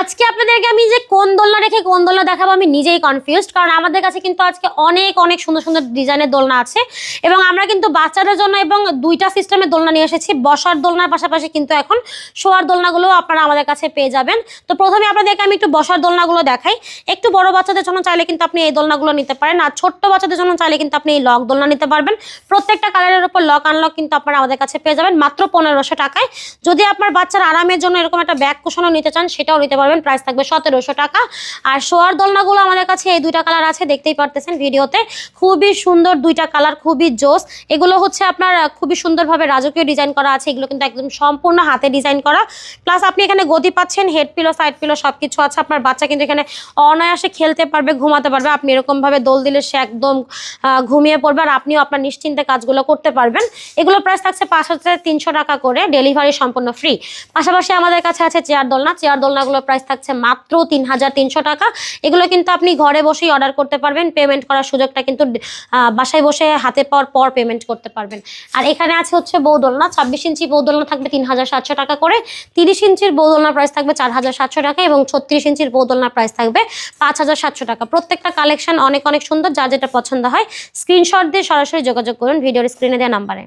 আজকে আপনাদেরকে আমি যে কোন দোলনা রেখে কোন দোলনা দেখাবো আমি নিজেই কনফিউজড, কারণ আমাদের কাছে কিন্তু আজকে অনেক অনেক সুন্দর সুন্দর ডিজাইনের দোলনা আছে এবং আমরা কিন্তু বাচ্চাদের জন্য এবং দুইটা সিস্টেমের দোলনা নিয়ে এসেছি। বসার দোলনার পাশাপাশি কিন্তু এখন শোয়ার দোলনাগুলো আপনারা আমাদের কাছে পেয়ে যাবেন। তো প্রথমে আপনাদেরকে আমি একটু বসার দোলনাগুলো দেখাই। একটু বড় বাচ্চাদের জন্য চাইলে কিন্তু আপনি এই দোলনাগুলো নিতে পারেন, আর ছোট্ট বাচ্চাদের জন্য চাইলে কিন্তু আপনি এই লক দোলনা নিতে পারবেন। প্রত্যেকটা কালারের উপর লক আনলক কিন্তু আপনারা আমাদের কাছে পেয়ে যাবেন মাত্র 1500 টাকায়। যদি আপনার বাচ্চার আরামের জন্য এরকম একটা ব্যাগ কুশনও নিতে চান সেটাও নিতে পারবেন, প্রাইস থাকবে 1700 টাকা। আর শোয়ার দোলনাগুলো আমাদের কাছে এই দুইটা কালার আছে, দেখতেই পারতেছেন ভিডিওতে। খুবই সুন্দর দুইটা কালার, খুবই জোস। এগুলো হচ্ছে আপনার খুবই সুন্দরভাবে রাজকীয় ডিজাইন করা আছে। এগুলো কিন্তু একদম সম্পূর্ণ হাতে ডিজাইন করা, প্লাস আপনি এখানে গদি পাচ্ছেন, হেড পিলো, সাইড পিলো সবকিছু আছে। আপনার বাচ্চা কিন্তু এখানে অনায়াসে খেলতে পারবে, ঘুমাতে পারবে। আপনি এরকম ভাবে দোল দিলে সে একদম ঘুমিয়ে পড়বে, আর আপনিও আপনার নিশ্চিন্তে কাজগুলো করতে পারবেন। এগুলো প্রাইস থাকছে 5300 টাকা করে, ডেলিভারি সম্পূর্ণ ফ্রি। পাশাপাশি আমাদের কাছে আছে চেয়ার দোলনা। চেয়ার দোলনাগুলোর প্রাইস থাকছে মাত্র 3300 টাকা। এগুলো কিন্তু আপনি ঘরে বসেই অর্ডার করতে পারবেন। পেমেন্ট করার সুযোগটা কিন্তু বাসায় বসে হাতে পাওয়ার পর পেমেন্ট করতে পারবেন। আর এখানে আছে হচ্ছে বউ দোলনা। 26 ইঞ্চি বউ দোলনা থাকবে 3700 টাকা করে, 30 ইঞ্চির বউ দোলনার প্রাইস থাকবে 4700 টাকা এবং 36 ইঞ্চির বউ দোলনার প্রাইস থাকবে 5700 টাকা। প্রত্যেকটা কালেকশন অনেক অনেক সুন্দর। যার যেটা পছন্দ হয় স্ক্রিনশট দিয়ে সরাসরি যোগাযোগ করুন ভিডিওর স্ক্রিনে দেওয়া নাম্বারে।